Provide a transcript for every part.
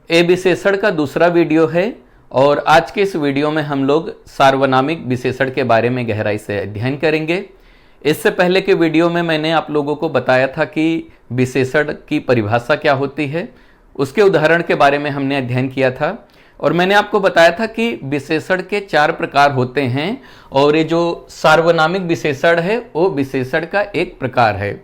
ए विशेषण का दूसरा वीडियो है और आज के इस वीडियो में हम लोग सार्वनामिक विशेषण के बारे में गहराई से अध्ययन करेंगे। इससे पहले के वीडियो में मैंने आप लोगों को बताया था कि विशेषण की परिभाषा क्या होती है, उसके उदाहरण के बारे में हमने अध्ययन किया था और मैंने आपको बताया था कि विशेषण के 4 प्रकार होते हैं और ये जो सार्वनामिक विशेषण है वो विशेषण का एक प्रकार है।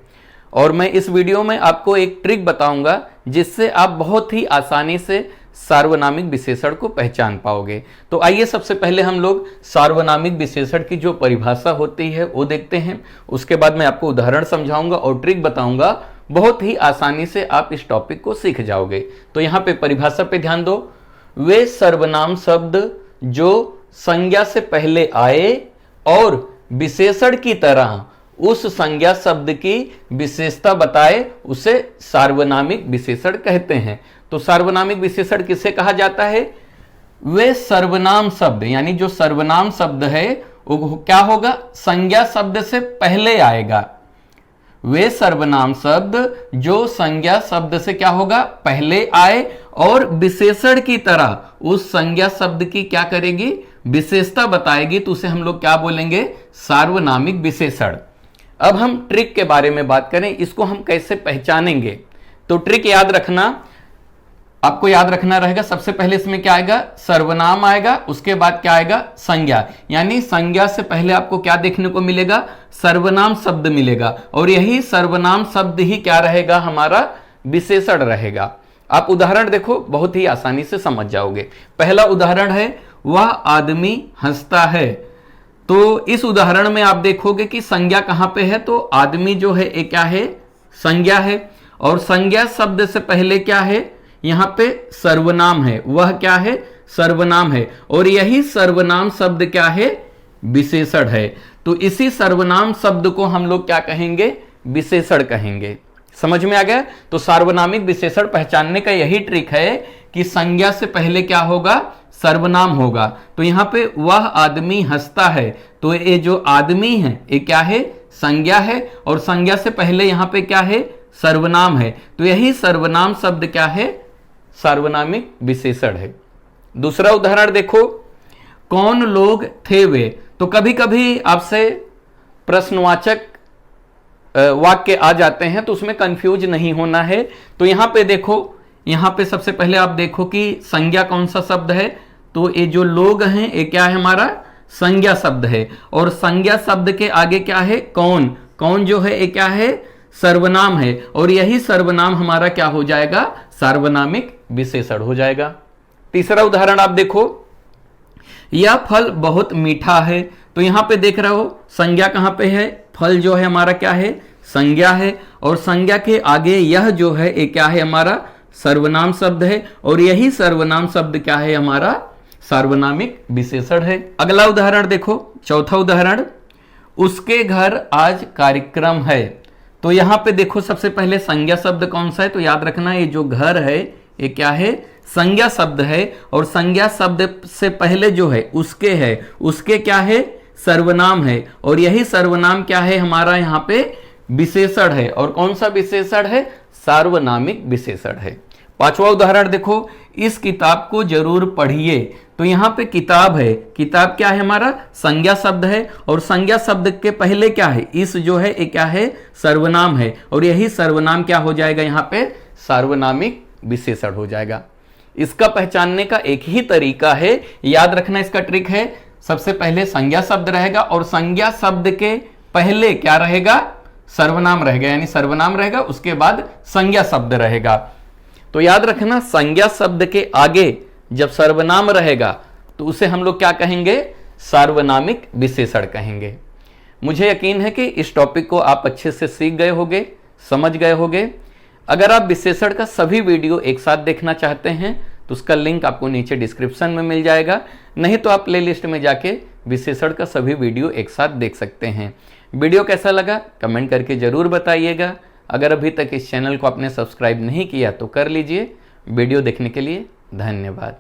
और मैं इस वीडियो में आपको एक ट्रिक बताऊंगा जिससे आप बहुत ही आसानी से सार्वनामिक विशेषण को पहचान पाओगे। तो आइए सबसे पहले हम लोग सार्वनामिक विशेषण की जो परिभाषा होती है वो देखते हैं। उसके बाद मैं आपको उदाहरण समझाऊंगा और ट्रिक बताऊंगा, बहुत ही आसानी से आप इस टॉपिक को सीख जाओगे। तो यहाँ पे परिभाषा पे ध्यान दो। वे सर्वनाम शब्द जो संज्ञा से पहले आए और विशेषण की तरह उस संज्ञा शब्द की विशेषता बताए उसे सार्वनामिक विशेषण कहते हैं। तो सार्वनामिक विशेषण किसे कहा जाता है? वे सर्वनाम शब्द, यानी जो सर्वनाम शब्द है वो क्या होगा? संज्ञा शब्द से पहले आएगा। वे सर्वनाम शब्द जो संज्ञा शब्द से क्या होगा? पहले आए और विशेषण की तरह उस संज्ञा शब्द की क्या करेगी? विशेषता बताएगी। तो उसे हम लोग क्या बोलेंगे? सार्वनामिक विशेषण। अब हम ट्रिक के बारे में बात करें, इसको हम कैसे पहचानेंगे। तो ट्रिक याद रखना, आपको याद रखना रहेगा। सबसे पहले इसमें क्या आएगा? सर्वनाम आएगा, उसके बाद क्या आएगा? संज्ञा। यानी संज्ञा से पहले आपको क्या देखने को मिलेगा? सर्वनाम शब्द मिलेगा और यही सर्वनाम शब्द ही क्या रहेगा? हमारा विशेषण रहेगा। आप उदाहरण देखो, बहुत ही आसानी से समझ जाओगे। पहला उदाहरण है, वह आदमी हंसता है। तो इस उदाहरण में आप देखोगे कि संज्ञा कहां पे है? तो आदमी जो है ये क्या है? संज्ञा है और संज्ञा शब्द से पहले क्या है? यहां पे सर्वनाम है। वह क्या है? सर्वनाम है और यही सर्वनाम शब्द क्या है? विशेषण है। तो इसी सर्वनाम शब्द को हम लोग क्या कहेंगे? विशेषण कहेंगे। समझ में आ गया? तो सार्वनामिक विशेषण पहचानने का यही ट्रिक है कि संज्ञा से पहले क्या होगा? सर्वनाम होगा। तो यहां पे वह आदमी हंसता है, तो ये जो आदमी है ये क्या है? संज्ञा है और संज्ञा से पहले यहां पे क्या है? सर्वनाम है। तो यही सर्वनाम शब्द क्या है? सार्वनामिक विशेषण है। दूसरा उदाहरण देखो, कौन लोग थे वे। तो कभी कभी आपसे प्रश्नवाचक वाक्य आ जाते हैं तो उसमें कंफ्यूज नहीं होना है। तो यहां पे देखो, यहां पे सबसे पहले आप देखो कि संज्ञा कौन सा शब्द है? तो ये जो लोग हैं ये क्या है? हमारा संज्ञा शब्द है और संज्ञा शब्द के आगे क्या है? कौन। कौन जो है ये क्या है? सर्वनाम है और यही सर्वनाम हमारा क्या हो जाएगा? सार्वनामिक विशेषण हो जाएगा। तीसरा उदाहरण आप देखो, यह फल बहुत मीठा है। तो यहां पे देख रहे हो संज्ञा कहां पे है? फल जो है हमारा क्या है? संज्ञा है और संज्ञा के आगे यह जो है ये क्या है? हमारा सर्वनाम शब्द है और यही सर्वनाम शब्द क्या है? हमारा सार्वनामिक विशेषण है। अगला उदाहरण देखो, चौथा उदाहरण, उसके घर आज कार्यक्रम है। तो यहां पे देखो सबसे पहले संज्ञा शब्द कौन सा है? तो याद रखना ये जो घर है ये क्या है? संज्ञा शब्द है और संज्ञा शब्द से पहले जो है उसके है, उसके क्या है? सर्वनाम है और यही सर्वनाम क्या है? हमारा यहां पे विशेषण है। और कौन सा विशेषण है? सार्वनामिक विशेषण है। पांचवा उदाहरण देखो, इस किताब को जरूर पढ़िए। तो यहां पे किताब है, किताब क्या है? हमारा संज्ञा शब्द है और संज्ञा शब्द के पहले क्या है? इस जो है ये क्या है? सर्वनाम है और यही सर्वनाम क्या हो जाएगा? यहां पे सार्वनामिक विशेषण हो जाएगा। इसका पहचानने का एक ही तरीका है, याद रखना इसका ट्रिक है। सबसे पहले संज्ञा शब्द रहेगा और संज्ञा शब्द के पहले क्या रहेगा? सर्वनाम रहेगा, यानी सर्वनाम रहेगा, उसके बाद संज्ञा शब्द रहेगा। तो याद रखना संज्ञा शब्द के आगे जब सर्वनाम रहेगा तो उसे हम लोग क्या कहेंगे? सार्वनामिक विशेषण कहेंगे। मुझे यकीन है कि इस टॉपिक को आप अच्छे से सीख गए होंगे, समझ गए होंगे। अगर आप विशेषण का सभी वीडियो एक साथ देखना चाहते हैं तो उसका लिंक आपको नीचे डिस्क्रिप्शन में मिल जाएगा, नहीं तो आप प्लेलिस्ट में जाके विशेषण का सभी वीडियो एक साथ देख सकते हैं। वीडियो कैसा लगा कमेंट करके जरूर बताइएगा। अगर अभी तक इस चैनल को आपने सब्सक्राइब नहीं किया तो कर लीजिए। वीडियो देखने के लिए धन्यवाद।